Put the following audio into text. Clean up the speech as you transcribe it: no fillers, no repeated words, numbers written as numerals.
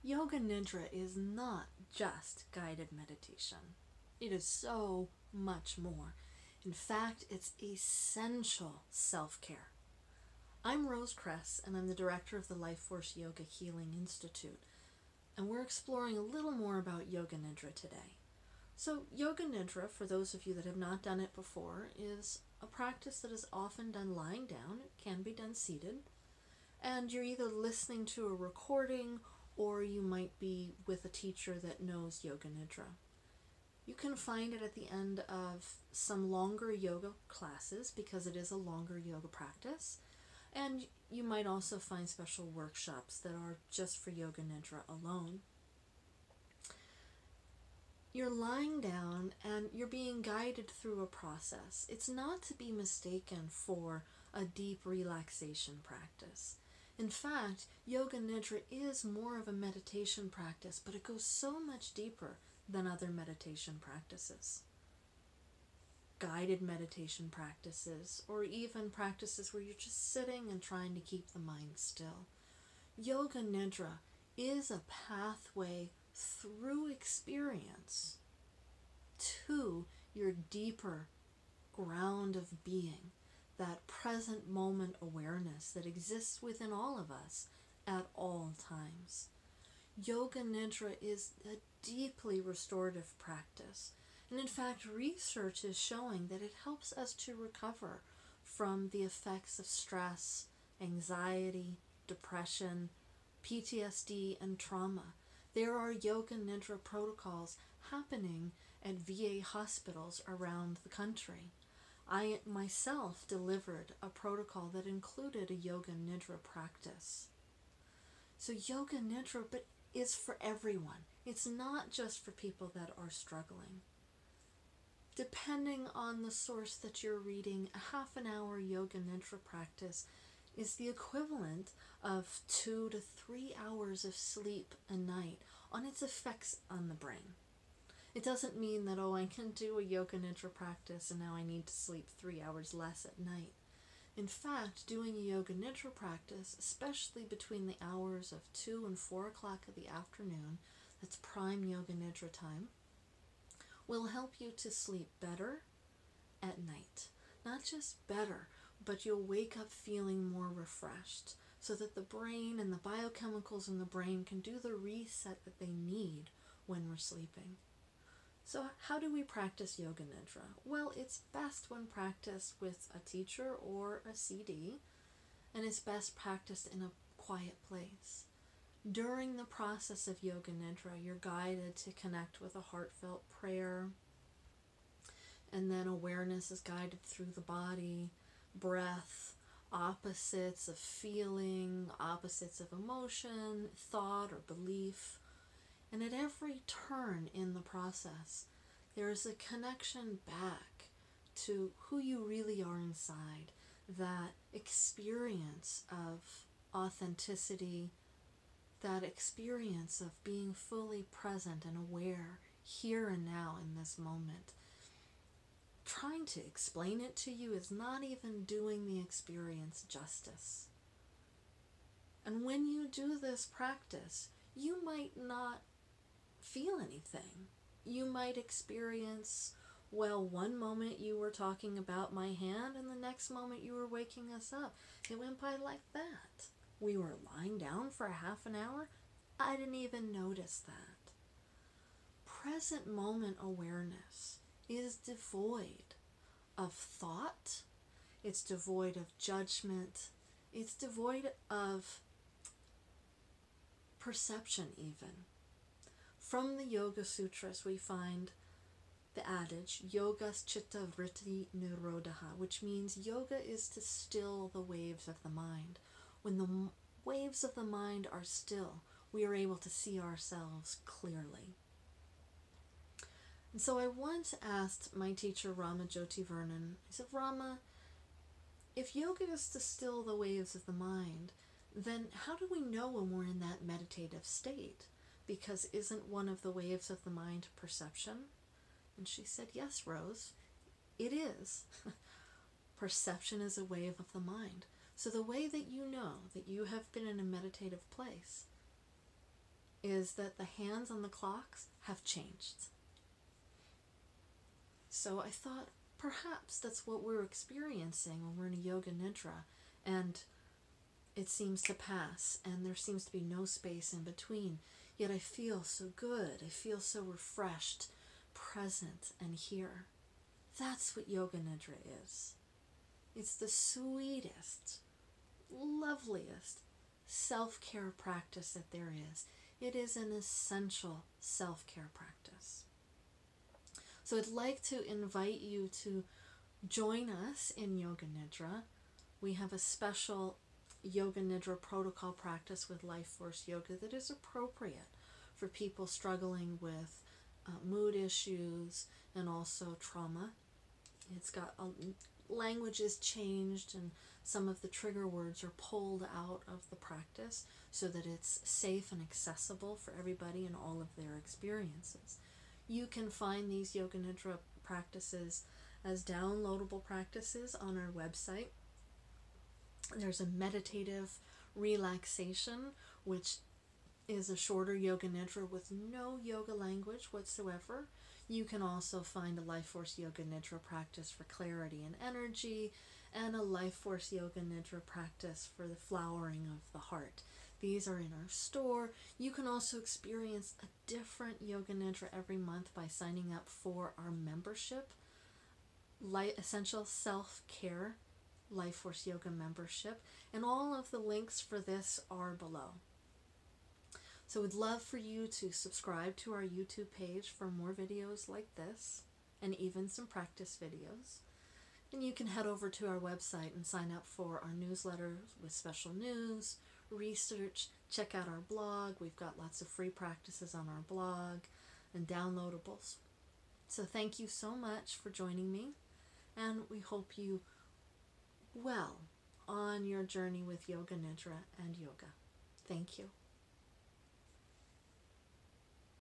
Yoga Nidra is not just guided meditation. It is so much more. In fact, it's essential self-care. I'm Rose Kress, and I'm the director of the LifeForce Yoga Healing Institute, and we're exploring a little more about Yoga Nidra today. So Yoga Nidra, for those of you that have not done it before, is a practice that is often done lying down. It can be done seated, and you're either listening to a recording or you might be with a teacher that knows Yoga Nidra. You can find it at the end of some longer yoga classes because it is a longer yoga practice. And you might also find special workshops that are just for Yoga Nidra alone. You're lying down and you're being guided through a process. It's not to be mistaken for a deep relaxation practice. In fact, Yoga Nidra is more of a meditation practice, but it goes so much deeper than other meditation practices. Guided meditation practices, or even practices where you're just sitting and trying to keep the mind still. Yoga Nidra is a pathway through experience to your deeper ground of being, that present moment awareness that exists within all of us at all times. Yoga Nidra is a deeply restorative practice. And in fact, research is showing that it helps us to recover from the effects of stress, anxiety, depression, PTSD, and trauma. There are Yoga Nidra protocols happening at VA hospitals around the country. I myself delivered a protocol that included a Yoga Nidra practice. So Yoga Nidra is for everyone. It's not just for people that are struggling. Depending on the source that you're reading, a half an hour Yoga Nidra practice is the equivalent of 2 to 3 hours of sleep a night on its effects on the brain. It doesn't mean that, I can do a Yoga Nidra practice and now I need to sleep 3 hours less at night. In fact, doing a Yoga Nidra practice, especially between the hours of 2 and 4 o'clock of the afternoon, that's prime Yoga Nidra time, will help you to sleep better at night. Not just better, but you'll wake up feeling more refreshed so that the brain and the biochemicals in the brain can do the reset that they need when we're sleeping. So how do we practice Yoga Nidra? Well, it's best when practiced with a teacher or a CD, and it's best practiced in a quiet place. During the process of Yoga Nidra, you're guided to connect with a heartfelt prayer, and then awareness is guided through the body, breath, opposites of feeling, opposites of emotion, thought, or belief. And at every turn in the process, there is a connection back to who you really are inside, that experience of authenticity, that experience of being fully present and aware here and now in this moment. Trying to explain it to you is not even doing the experience justice. And when you do this practice, you might not feel anything. You might experience, one moment you were talking about my hand and the next moment you were waking us up. It went by like that. We were lying down for a half an hour. I didn't even notice that. Present moment awareness is devoid of thought. It's devoid of judgment. It's devoid of perception even. From the Yoga Sutras, we find the adage, yogas citta vritti nirodah, which means yoga is to still the waves of the mind. When the waves of the mind are still, we are able to see ourselves clearly. And so I once asked my teacher, Rama Jyoti Vernon, I said, Rama, if yoga is to still the waves of the mind, then how do we know when we're in that meditative state? Because isn't one of the waves of the mind perception? And she said, yes, Rose, it is. Perception is a wave of the mind. So the way that you know that you have been in a meditative place is that the hands on the clocks have changed. So I thought perhaps that's what we're experiencing when we're in a yoga nidra, and it seems to pass, and there seems to be no space in between. Yet I feel so good. I feel so refreshed, present, and here. That's what yoga nidra is. It's the sweetest, loveliest self-care practice that there is. It is an essential self-care practice. So I'd like to invite you to join us in Yoga Nidra. We have a special Yoga Nidra protocol practice with LifeForce Yoga that is appropriate for people struggling with mood issues and also trauma. It's got language is changed, and some of the trigger words are pulled out of the practice so that it's safe and accessible for everybody and all of their experiences. You can find these Yoga Nidra practices as downloadable practices on our website. There's a meditative relaxation, which is a shorter Yoga Nidra with no yoga language whatsoever. You can also find a LifeForce Yoga Nidra practice for clarity and energy, and a LifeForce Yoga Nidra practice for the flowering of the heart. These are in our store. You can also experience a different Yoga Nidra every month by signing up for our membership, Essential Self-Care LifeForce Yoga membership, and all of the links for this are below. So we'd love for you to subscribe to our YouTube page for more videos like this, and even some practice videos. And you can head over to our website and sign up for our newsletter with special news, research, check out our blog. We've got lots of free practices on our blog and downloadables. So thank you so much for joining me, and we hope you well on your journey with Yoga Nidra and yoga. Thank you.